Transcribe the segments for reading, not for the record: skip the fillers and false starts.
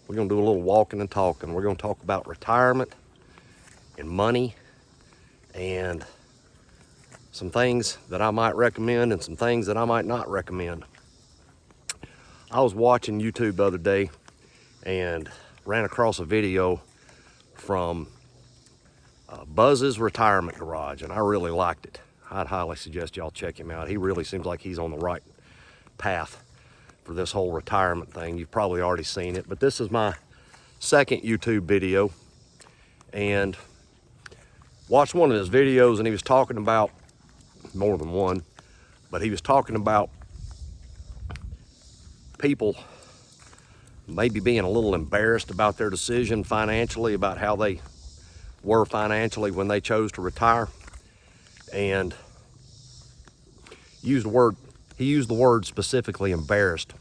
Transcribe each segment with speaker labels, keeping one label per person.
Speaker 1: We're gonna do a little walking and talking. We're gonna talk about retirement and money and some things that I might recommend and some things that I might not recommend. I was watching YouTube the other day and ran across a video from Buzz's Retirement Garage, and I really liked it. I'd highly suggest y'all check him out. He really seems like he's on the right path for this whole retirement thing. You've probably already seen it, but this is my second YouTube video, and watched one of his videos, and he was talking about more than one, but he was talking about people maybe being a little embarrassed about their decision financially, about how they were financially when they chose to retire, and he used the word specifically embarrassed,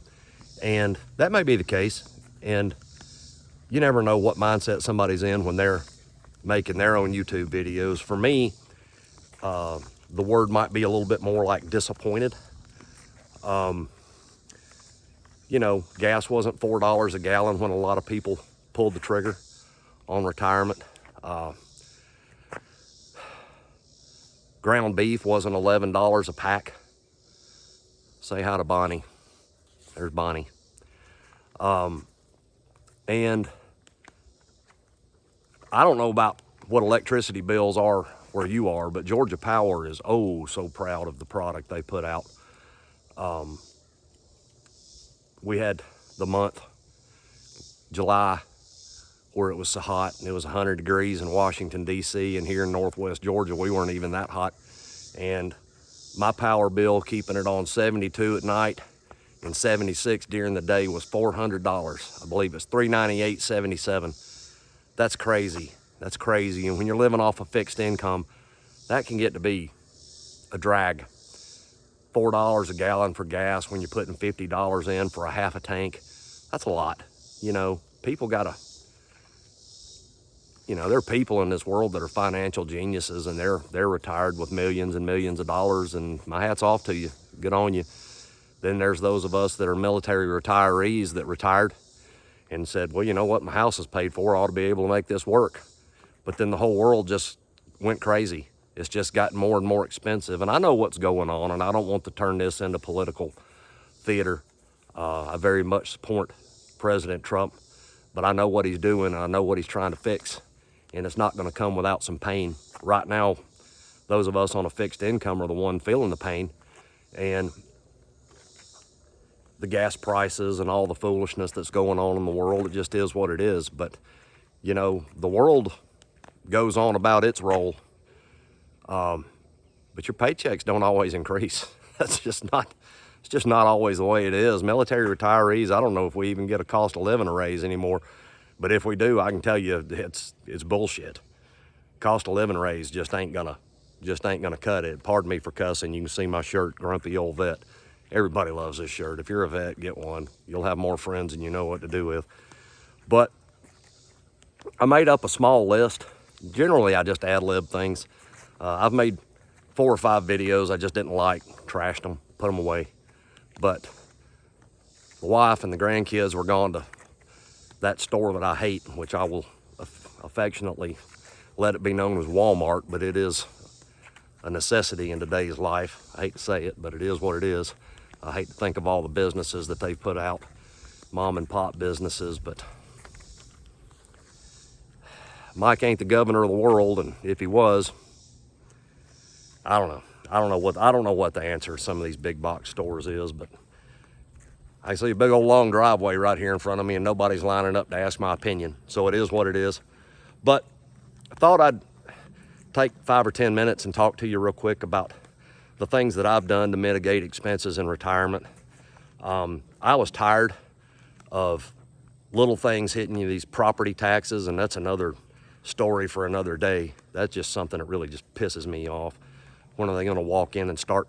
Speaker 1: and that may be the case. And you never know what mindset somebody's in when they're making their own YouTube videos. For me, the word might be a little bit more like disappointed. You know, gas wasn't $4 a gallon when a lot of people pulled the trigger on retirement. Ground beef wasn't $11 a pack. Say hi to Bonnie. There's Bonnie. And I don't know about what electricity bills are where you are, but Georgia Power is oh so proud of the product they put out. We had the month July where it was so hot and it was 100 degrees in Washington, D.C., and here in Northwest Georgia, we weren't even that hot. And my power bill, keeping it on 72 at night and 76 during the day, was $400. I believe it's $398.77. That's crazy. That's crazy. And when you're living off a fixed income, that can get to be a drag. $4 a gallon for gas when you're putting $50 in for a half a tank. That's a lot. You know, people gotta, you know, there are people in this world that are financial geniuses, and they're retired with millions and millions of dollars, and my hat's off to you. Good on you. Then there's those of us that are military retirees that retired and said, well, you know what, my house is paid for, I ought to be able to make this work. But then the whole world just went crazy. It's just gotten more and more expensive. And I know what's going on, and I don't want to turn this into political theater. I very much support President Trump, but I know what he's doing, and I know what he's trying to fix, and it's not going to come without some pain. Right now, those of us on a fixed income are the one feeling the pain, and the gas prices and all the foolishness that's going on in the world, it just is what it is. But, you know, the world goes on about its role, but your paychecks don't always increase. It's just not always the way it is. Military retirees, I don't know if we even get a cost of living raise anymore, but if we do, I can tell you it's bullshit. Cost of living raise just ain't gonna cut it. Pardon me for cussing. You can see my shirt, Grumpy Old Vet. Everybody loves this shirt. If you're a vet, get one. You'll have more friends than you know what to do with. But I made up a small list. Generally, I just ad-lib things. I've made 4 or 5 videos I just didn't like, trashed them, put them away. But the wife and the grandkids were gone to that store that I hate, which I will affectionately let it be known as Walmart, but it is a necessity in today's life. I hate to say it, but it is what it is. I hate to think of all the businesses that they've put out, mom and pop businesses, but Mike ain't the governor of the world, and if he was, I don't know. I don't know what the answer to some of these big box stores is, but I see a big old long driveway right here in front of me, and nobody's lining up to ask my opinion. So it is what it is. But I thought I'd take 5 or 10 minutes and talk to you real quick about the things that I've done to mitigate expenses in retirement. I was tired of little things hitting you, these property taxes, and that's another story for another day. That's just something that really just pisses me off. When are they going to walk in and start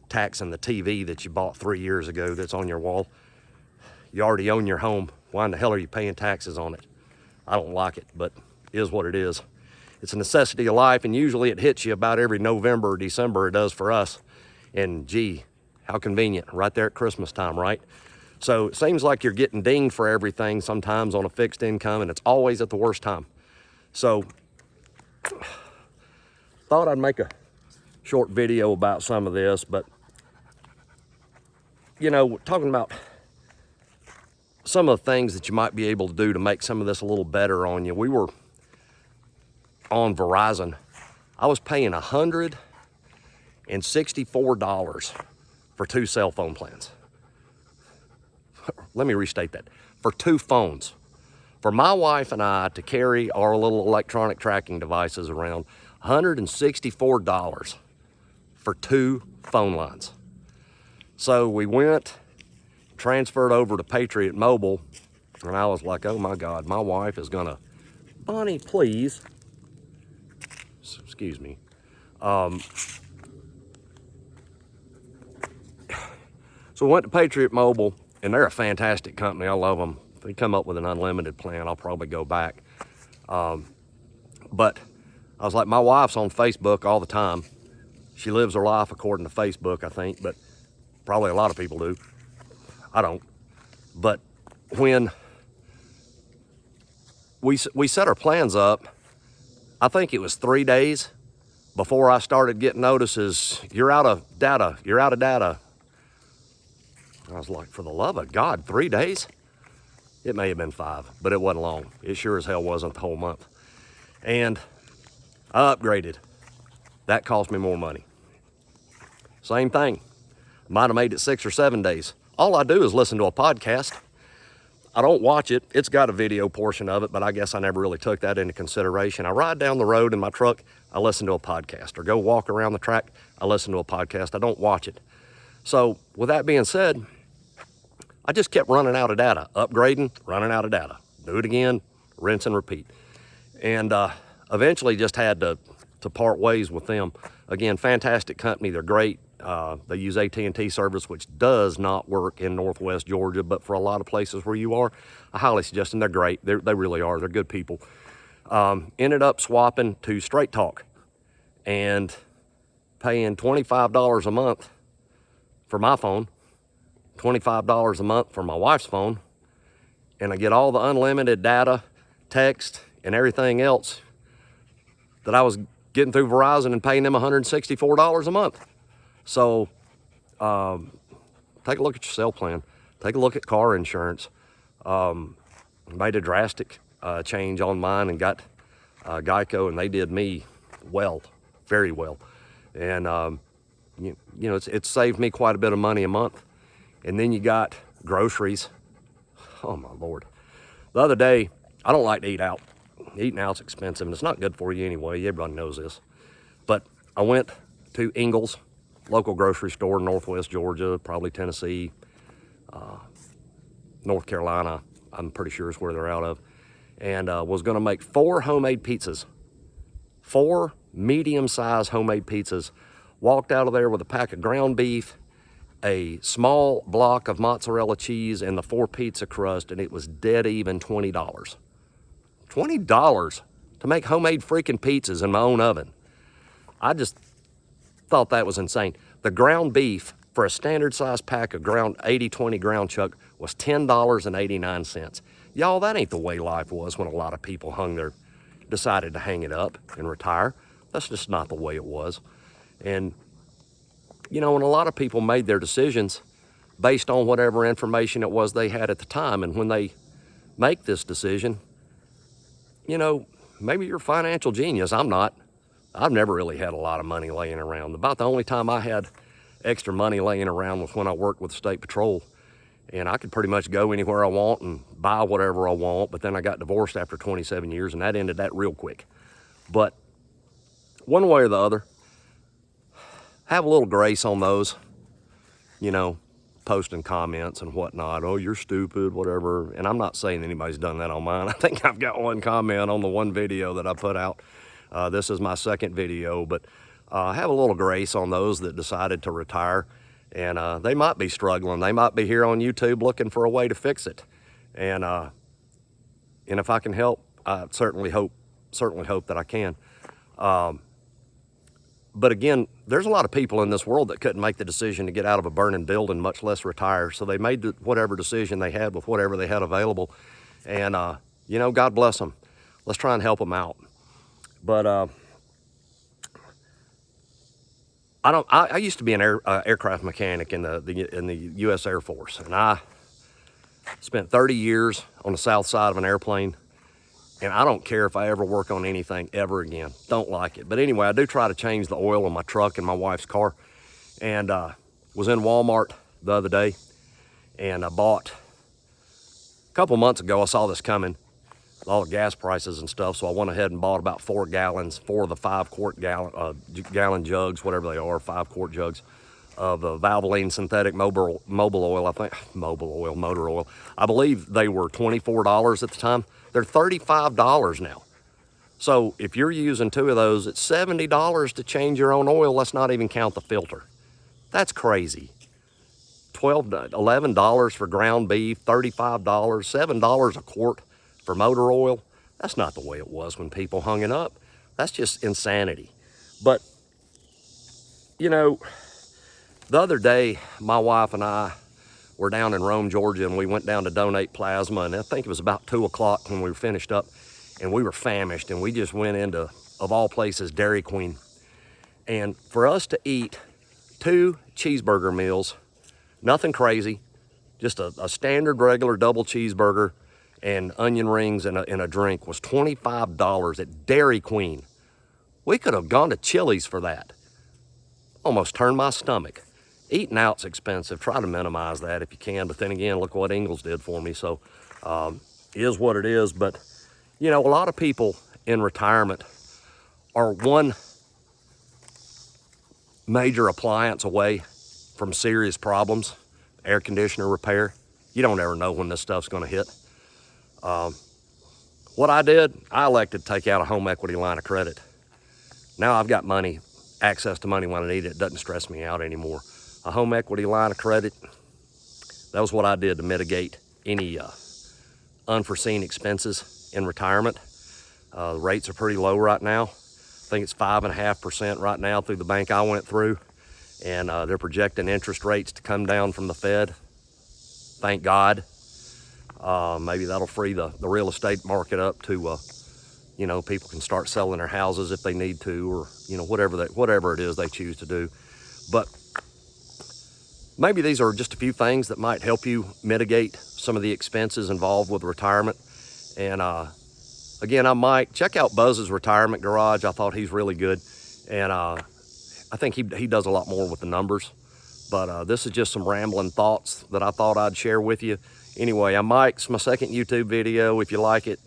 Speaker 1: taxing the TV that you bought 3 years ago that's on your wall? You already own your home. Why in the hell are you paying taxes on it? I don't like it, but it is what it is. It's a necessity of life, and usually it hits you about every November or December. It does for us. And gee, how convenient, right there at Christmas time, right? So it seems like you're getting dinged for everything sometimes on a fixed income, and it's always at the worst time. So thought I'd make a short video about some of this, but you know, talking about some of the things that you might be able to do to make some of this a little better on you. We were on Verizon. I was paying $164 for 2 cell phone plans. Let me restate that. For 2 phones. For my wife and I to carry our little electronic tracking devices around, $164 for 2 phone lines. So we went, transferred over to Patriot Mobile, and I was like, oh my God, my wife is gonna, Bonnie, please. Excuse me. So we went to Patriot Mobile, and they're a fantastic company. I love them. If they come up with an unlimited plan, I'll probably go back. But I was like, my wife's on Facebook all the time. She lives her life according to Facebook, I think, but probably a lot of people do. I don't. But when we set our plans up, I think it was 3 days before I started getting notices, you're out of data, you're out of data. I was like, for the love of God, 3 days? It may have been 5, but it wasn't long. It sure as hell wasn't the whole month. And I upgraded. That cost me more money. Same thing. Might have made it 6 or 7 days. All I do is listen to a podcast. I don't watch it. It's got a video portion of it, but I guess I never really took that into consideration. I ride down the road in my truck, I listen to a podcast. Or go walk around the track, I listen to a podcast. I don't watch it. So with that being said, I just kept running out of data, upgrading, running out of data. Do it again, rinse and repeat. And eventually just had to part ways with them. Again, fantastic company, they're great. They use AT&T service, which does not work in Northwest Georgia, but for a lot of places where you are, I highly suggest them. They're great. They really are. They're good people. Ended up swapping to Straight Talk and paying $25 a month for my phone, $25 a month for my wife's phone, and I get all the unlimited data, text, and everything else that I was getting through Verizon and paying them $164 a month. So take a look at your cell plan. Take a look at car insurance. Made a drastic change on mine and got Geico, and they did me well, very well. And you know, it's saved me quite a bit of money a month. And then you got groceries. Oh my Lord. The other day, I don't like to eat out. Eating out's expensive, and it's not good for you anyway. Everybody knows this. But I went to Ingles, local grocery store in Northwest Georgia, probably Tennessee, North Carolina, I'm pretty sure is where they're out of, and was gonna make 4 homemade pizzas, 4 medium-sized homemade pizzas. Walked out of there with a pack of ground beef, a small block of mozzarella cheese, and the 4 pizza crust, and it was dead even $20. $20 to make homemade freaking pizzas in my own oven. I just thought that was insane. The ground beef for a standard size pack of ground 80/20 ground chuck was $10.89. Y'all, that ain't the way life was when a lot of people decided to hang it up and retire. That's just not the way it was. And you know, and a lot of people made their decisions based on whatever information it was they had at the time. And when they make this decision, you know, maybe you're a financial genius. I'm not. I've never really had a lot of money laying around. About the only time I had extra money laying around was when I worked with the State Patrol. And I could pretty much go anywhere I want and buy whatever I want. But then I got divorced after 27 years, and that ended that real quick. But one way or the other, have a little grace on those, you know, posting comments and whatnot. Oh, you're stupid, whatever. And I'm not saying anybody's done that on mine. I think I've got one comment on the one video that I put out. This is my second video, but have a little grace on those that decided to retire. And they might be struggling. They might be here on YouTube looking for a way to fix it. And if I can help, I certainly hope that I can. But again, there's a lot of people in this world that couldn't make the decision to get out of a burning building, much less retire. So they made whatever decision they had with whatever they had available. And, you know, God bless them. Let's try and help them out. But I used to be an aircraft mechanic in the U.S. Air Force. And I spent 30 years on the south side of an airplane. And I don't care if I ever work on anything ever again. Don't like it. But anyway, I do try to change the oil on my truck and my wife's car. And was in Walmart the other day. And I bought, a couple months ago, I saw this coming, all the gas prices and stuff. So I went ahead and bought about 4 gallons, 4 of the 5-quart gallon jugs, whatever they are, 5-quart jugs of Valvoline synthetic motor oil. I think, motor oil. I believe they were $24 at the time. They're $35 now. So if you're using 2 of those, it's $70 to change your own oil. Let's not even count the filter. That's crazy. $11 for ground beef, $35, $7 a quart for motor oil. That's not the way it was when people hung it up. That's just insanity. But, you know, the other day, my wife and I were down in Rome, Georgia, and we went down to donate plasma, and I think it was about 2 o'clock when we were finished up, and we were famished, and we just went into, of all places, Dairy Queen. And for us to eat 2 cheeseburger meals, nothing crazy, just a standard regular double cheeseburger and onion rings and a drink was $25 at Dairy Queen. We could have gone to Chili's for that. Almost turned my stomach. Eating out's expensive. Try to minimize that if you can. But then again, look what Ingles did for me. So is what it is. But, you know, a lot of people in retirement are one major appliance away from serious problems. Air conditioner repair. You don't ever know when this stuff's going to hit. What I did, I elected to take out a home equity line of credit. Now I've got money, access to money when I need it. It doesn't stress me out anymore. A home equity line of credit, that was what I did to mitigate any unforeseen expenses in retirement. The rates are pretty low right now. I think it's 5.5% right now through the bank I went through. And they're projecting interest rates to come down from the Fed. Thank God. Maybe that'll free the real estate market up to, you know, people can start selling their houses if they need to, or, you know, whatever it is they choose to do. But maybe these are just a few things that might help you mitigate some of the expenses involved with retirement. And again, I might check out Buzz's Retirement Garage. I thought he's really good. And I think he does a lot more with the numbers. But this is just some rambling thoughts that I thought I'd share with you. Anyway, I'm Mike. It's my second YouTube video. If you like it,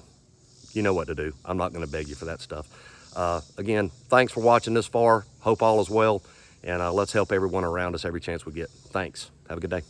Speaker 1: you know what to do. I'm not going to beg you for that stuff. Again, thanks for watching this far. Hope all is well. And let's help everyone around us every chance we get. Thanks. Have a good day.